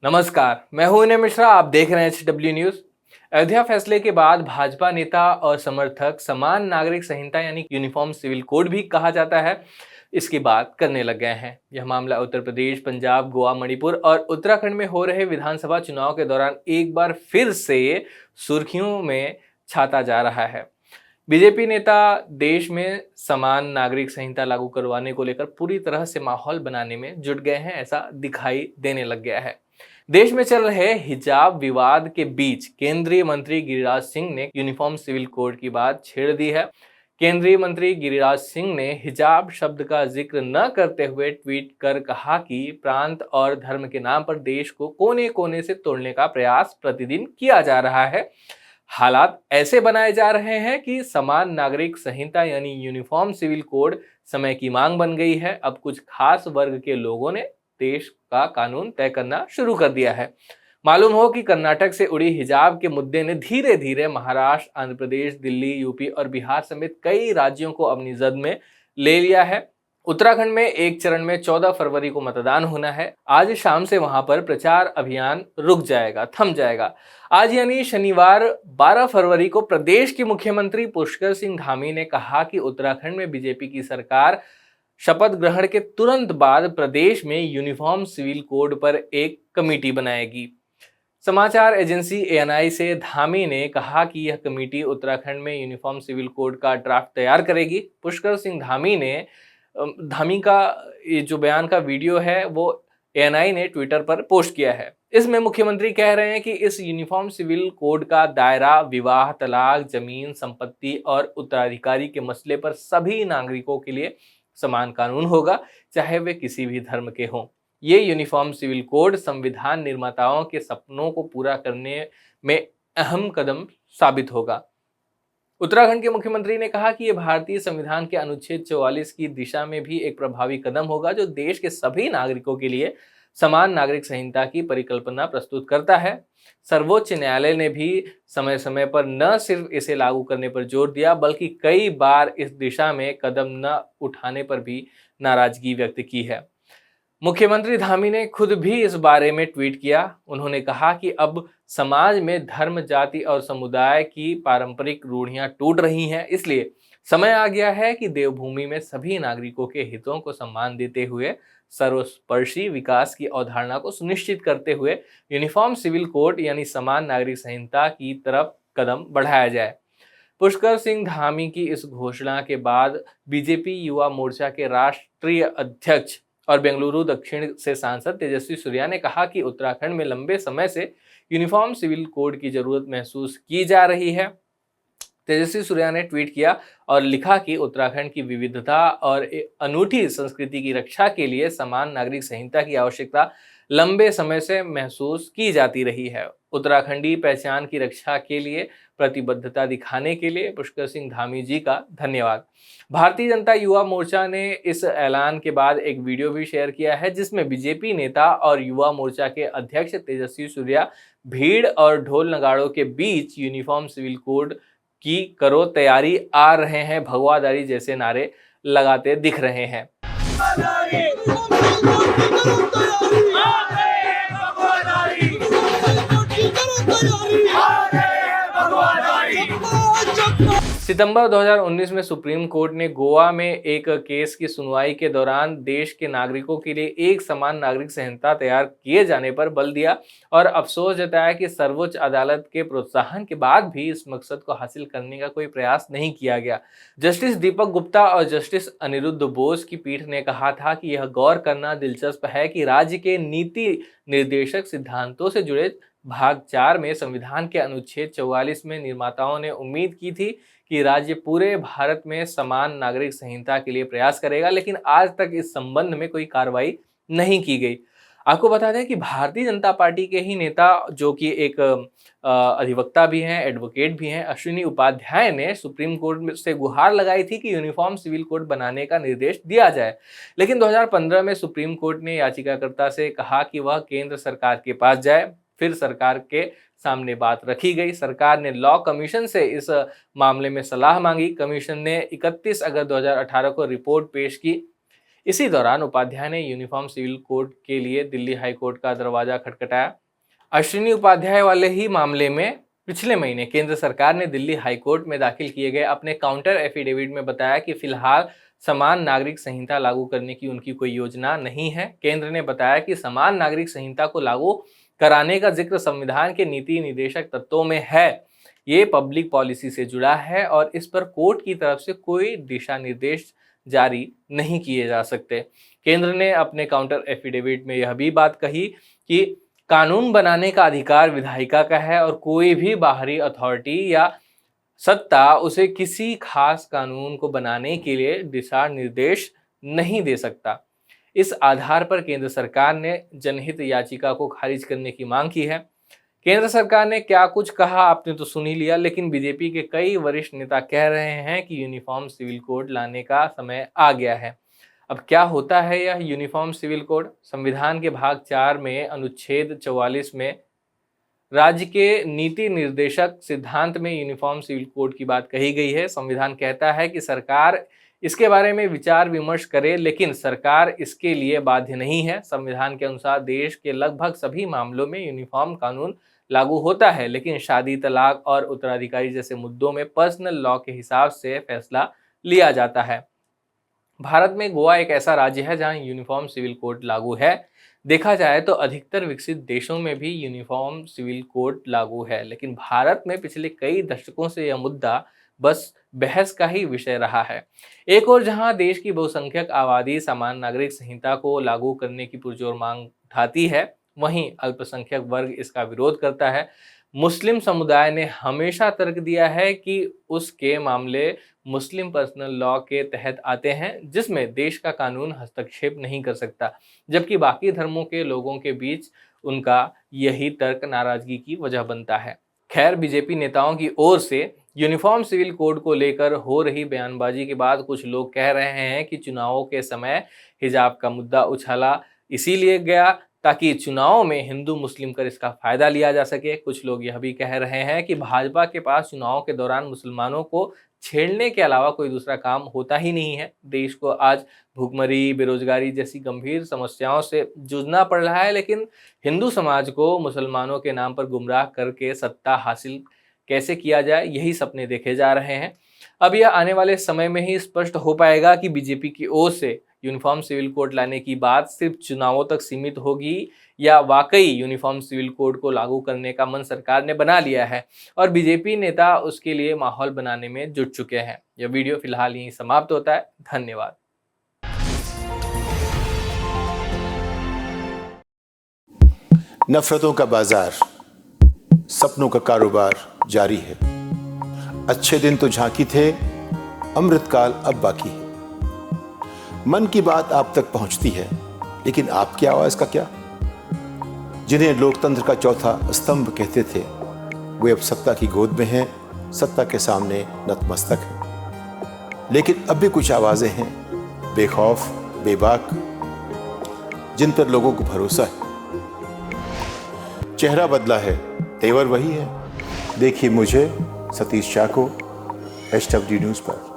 नमस्कार, मैं हूं विनय मिश्रा। आप देख रहे हैं HW न्यूज। अयोध्या फैसले के बाद भाजपा नेता और समर्थक समान नागरिक संहिता यानी यूनिफॉर्म सिविल कोड भी कहा जाता है, इसकी बात करने लग गए हैं। यह मामला उत्तर प्रदेश, पंजाब, गोवा, मणिपुर और उत्तराखंड में हो रहे विधानसभा चुनाव के दौरान एक बार फिर से सुर्खियों में छाता जा रहा है। बीजेपी नेता देश में समान नागरिक संहिता लागू करवाने को लेकर पूरी तरह से माहौल बनाने में जुट गए हैं, ऐसा दिखाई देने लग गया है। देश में चल रहे हिजाब विवाद के बीच केंद्रीय मंत्री गिरिराज सिंह ने यूनिफॉर्म सिविल कोड की बात छेड़ दी है। केंद्रीय मंत्री गिरिराज सिंह ने हिजाब शब्द का जिक्र न करते हुए ट्वीट कर कहा कि प्रांत और धर्म के नाम पर देश को कोने कोने से तोड़ने का प्रयास प्रतिदिन किया जा रहा है। हालात ऐसे बनाए जा रहे हैं कि समान नागरिक संहिता यानी यूनिफॉर्म सिविल कोड समय की मांग बन गई है। अब कुछ खास वर्ग के लोगों ने देश का कानून तय करना शुरू कर दिया है। मालूम हो कि कर्नाटक से उड़ी हिजाब के मुद्दे ने धीरे धीरे महाराष्ट्र, आंध्र प्रदेश, दिल्ली, यूपी और बिहार समेत कई राज्यों को अपनी जद में ले लिया है। उत्तराखंड में एक चरण में 14 फरवरी को मतदान होना है। आज शाम से वहां पर प्रचार अभियान रुक जाएगा, थम जाएगा। आज यानी शनिवार 12 फरवरी को प्रदेश के मुख्यमंत्री पुष्कर सिंह धामी ने कहा कि उत्तराखंड में बीजेपी की सरकार शपथ ग्रहण के तुरंत बाद प्रदेश में यूनिफॉर्म सिविल कोड पर एक कमेटी बनाएगी। समाचार एजेंसी ANI से धामी ने कहा कि यह कमेटी उत्तराखंड में यूनिफॉर्म सिविल कोड का ड्राफ्ट तैयार करेगी। पुष्कर सिंह धामी का ये जो बयान का वीडियो है वो ANI ने ट्विटर पर पोस्ट किया है। इसमें मुख्यमंत्री कह रहे हैं कि इस यूनिफॉर्म सिविल कोड का दायरा विवाह, तलाक, जमीन, संपत्ति और उत्तराधिकारी के मसले पर सभी नागरिकों के लिए समान कानून होगा, चाहे वे किसी भी धर्म के हों। ये यूनिफॉर्म सिविल कोड संविधान निर्माताओं के सपनों को पूरा करने में अहम कदम साबित होगा। उत्तराखंड के मुख्यमंत्री ने कहा कि यह भारतीय संविधान के अनुच्छेद 44 की दिशा में भी एक प्रभावी कदम होगा, जो देश के सभी नागरिकों के लिए समान नागरिक संहिता की परिकल्पना प्रस्तुत करता है। सर्वोच्च न्यायालय ने भी समय समय पर न सिर्फ इसे लागू करने पर जोर दिया, बल्कि कई बार इस दिशा में कदम न उठाने पर भी नाराजगी व्यक्त की है। मुख्यमंत्री धामी ने खुद भी इस बारे में ट्वीट किया। उन्होंने कहा कि अब समाज में धर्म, जाति और समुदाय की पारंपरिक रूढ़ियां टूट रही हैं, इसलिए समय आ गया है कि देवभूमि में सभी नागरिकों के हितों को सम्मान देते हुए सर्वस्पर्शी विकास की अवधारणा को सुनिश्चित करते हुए यूनिफॉर्म सिविल कोड यानी समान नागरिक संहिता की तरफ कदम बढ़ाया जाए। पुष्कर सिंह धामी की इस घोषणा के बाद बीजेपी युवा मोर्चा के राष्ट्रीय अध्यक्ष और बेंगलुरु दक्षिण से सांसद तेजस्वी सूर्या ने कहा कि उत्तराखंड में लंबे समय से यूनिफॉर्म सिविल कोड की जरूरत महसूस की जा रही है। तेजस्वी सूर्या ने ट्वीट किया और लिखा कि उत्तराखंड की विविधता और अनूठी संस्कृति की रक्षा के लिए समान नागरिक संहिता की आवश्यकता लंबे समय से महसूस की जाती रही है। उत्तराखंडी पहचान की रक्षा के लिए प्रतिबद्धता दिखाने के लिए पुष्कर सिंह धामी जी का धन्यवाद। भारतीय जनता युवा मोर्चा ने इस ऐलान के बाद एक वीडियो भी शेयर किया है, जिसमें बीजेपी नेता और युवा मोर्चा के अध्यक्ष तेजस्वी सूर्या भीड़ और ढोल नगाड़ों के बीच यूनिफॉर्म सिविल कोड की करो तैयारी आ रहे हैं, भगवादारी जैसे नारे लगाते दिख रहे हैं। सितंबर 2019 में सुप्रीम कोर्ट ने गोवा में एक केस की सुनवाई के दौरान देश के नागरिकों के लिए एक समान नागरिक संहिता तैयार किए जाने पर बल दिया और अफसोस जताया कि सर्वोच्च अदालत के प्रोत्साहन के बाद भी इस मकसद को हासिल करने का कोई प्रयास नहीं किया गया। जस्टिस दीपक गुप्ता और जस्टिस अनिरुद्ध बोस की पीठ ने कहा था कि यह गौर करना दिलचस्प है कि राज्य के नीति निर्देशक सिद्धांतों से जुड़े भाग 4 में संविधान के अनुच्छेद 44 में निर्माताओं ने उम्मीद की थी कि राज्य पूरे भारत में समान नागरिक संहिता के लिए प्रयास करेगा, लेकिन आज तक इस संबंध में कोई कार्रवाई नहीं की गई। आपको बता दें कि भारतीय जनता पार्टी के ही नेता, जो कि एक अधिवक्ता भी हैं, एडवोकेट भी हैं, अश्विनी उपाध्याय ने सुप्रीम कोर्ट से गुहार लगाई थी कि यूनिफॉर्म सिविल कोड बनाने का निर्देश दिया जाए, लेकिन 2015 में सुप्रीम कोर्ट ने याचिकाकर्ता से कहा कि वह केंद्र सरकार के पास जाए। फिर सरकार के सामने बात रखी गई। सरकार ने लॉ कमीशन से इस मामले में सलाह मांगी। कमीशन ने 31 अगस्त 2018 को रिपोर्ट पेश की। इसी दौरान उपाध्याय ने यूनिफॉर्म सिविल कोड के लिए दिल्ली हाई कोर्ट का दरवाजा खटखटाया। अश्विनी उपाध्याय वाले ही मामले में पिछले महीने केंद्र सरकार ने दिल्ली हाई कोर्ट में दाखिल किए गए अपने काउंटर एफिडेविट में बताया कि फिलहाल समान नागरिक संहिता लागू करने की उनकी कोई योजना नहीं है। केंद्र ने बताया कि समान नागरिक संहिता को लागू कराने का जिक्र संविधान के नीति निर्देशक तत्वों में है। ये पब्लिक पॉलिसी से जुड़ा है और इस पर कोर्ट की तरफ से कोई दिशा निर्देश जारी नहीं किए जा सकते। केंद्र ने अपने काउंटर एफिडेविट में यह भी बात कही कि कानून बनाने का अधिकार विधायिका का है और कोई भी बाहरी अथॉरिटी या सत्ता उसे किसी खास कानून को बनाने के लिए दिशा निर्देश नहीं दे सकता। इस आधार पर केंद्र सरकार ने जनहित याचिका को खारिज करने की मांग की है। केंद्र सरकार ने क्या कुछ कहा आपने तो सुन ही लिया, लेकिन बीजेपी के कई वरिष्ठ नेता कह रहे हैं कि यूनिफॉर्म सिविल कोड लाने का समय आ गया है। अब क्या होता है यह यूनिफॉर्म सिविल कोड? संविधान के भाग 4 में अनुच्छेद 44 में राज्य के नीति निर्देशक सिद्धांत में यूनिफॉर्म सिविल कोड की बात कही गई है। संविधान कहता है कि सरकार इसके बारे में विचार विमर्श करे, लेकिन सरकार इसके लिए बाध्य नहीं है। संविधान के अनुसार देश के लगभग सभी मामलों में यूनिफॉर्म कानून लागू होता है, लेकिन शादी, तलाक और उत्तराधिकारी जैसे मुद्दों में पर्सनल लॉ के हिसाब से फैसला लिया जाता है। भारत में गोवा एक ऐसा राज्य है जहां यूनिफॉर्म सिविल कोड लागू है। देखा जाए तो अधिकतर विकसित देशों में भी यूनिफॉर्म सिविल कोड लागू है, लेकिन भारत में पिछले कई दशकों से यह मुद्दा बस बहस का ही विषय रहा है। एक और जहां देश की बहुसंख्यक आबादी समान नागरिक संहिता को लागू करने की पुरजोर मांग उठाती है, वहीं अल्पसंख्यक वर्ग इसका विरोध करता है। मुस्लिम समुदाय ने हमेशा तर्क दिया है कि उसके मामले मुस्लिम पर्सनल लॉ के तहत आते हैं, जिसमें देश का कानून हस्तक्षेप नहीं कर सकता, जबकि बाकी धर्मों के लोगों के बीच उनका यही तर्क नाराजगी की वजह बनता है। खैर, बीजेपी नेताओं की ओर से यूनिफॉर्म सिविल कोड को लेकर हो रही बयानबाजी के बाद कुछ लोग कह रहे हैं कि चुनावों के समय हिजाब का मुद्दा उछाला इसीलिए गया ताकि चुनाव में हिंदू मुस्लिम कर इसका फायदा लिया जा सके। कुछ लोग यह भी कह रहे हैं कि भाजपा के पास चुनाव के दौरान मुसलमानों को छेड़ने के अलावा कोई दूसरा काम होता ही नहीं है। देश को आज भूखमरी, बेरोजगारी जैसी गंभीर समस्याओं से जूझना पड़ रहा है, लेकिन हिंदू समाज को मुसलमानों के नाम पर गुमराह करके सत्ता हासिल कैसे किया जाए, यही सपने देखे जा रहे हैं। अब यह आने वाले समय में ही स्पष्ट हो पाएगा कि बीजेपी की ओर से यूनिफॉर्म सिविल कोड लाने की बात सिर्फ चुनावों तक सीमित होगी या वाकई यूनिफॉर्म सिविल कोड को लागू करने का मन सरकार ने बना लिया है और बीजेपी नेता उसके लिए माहौल बनाने में जुट चुके हैं। यह वीडियो फिलहाल यहीं समाप्त होता है। धन्यवाद। नफरतों का बाजार, सपनों का कारोबार जारी है। अच्छे दिन तो झांकी थे, अमृतकाल अब बाकी है। मन की बात आप तक पहुंचती है, लेकिन आपकी आवाज का क्या? जिन्हें लोकतंत्र का चौथा स्तंभ कहते थे, वे अब सत्ता की गोद में हैं, सत्ता के सामने नतमस्तक हैं। लेकिन अब भी कुछ आवाजें हैं, बेखौफ, बेबाक, जिन पर लोगों को भरोसा है। चेहरा बदला है, तेवर वही है। देखिए मुझे, सतीश शाह को HW न्यूज़ पर।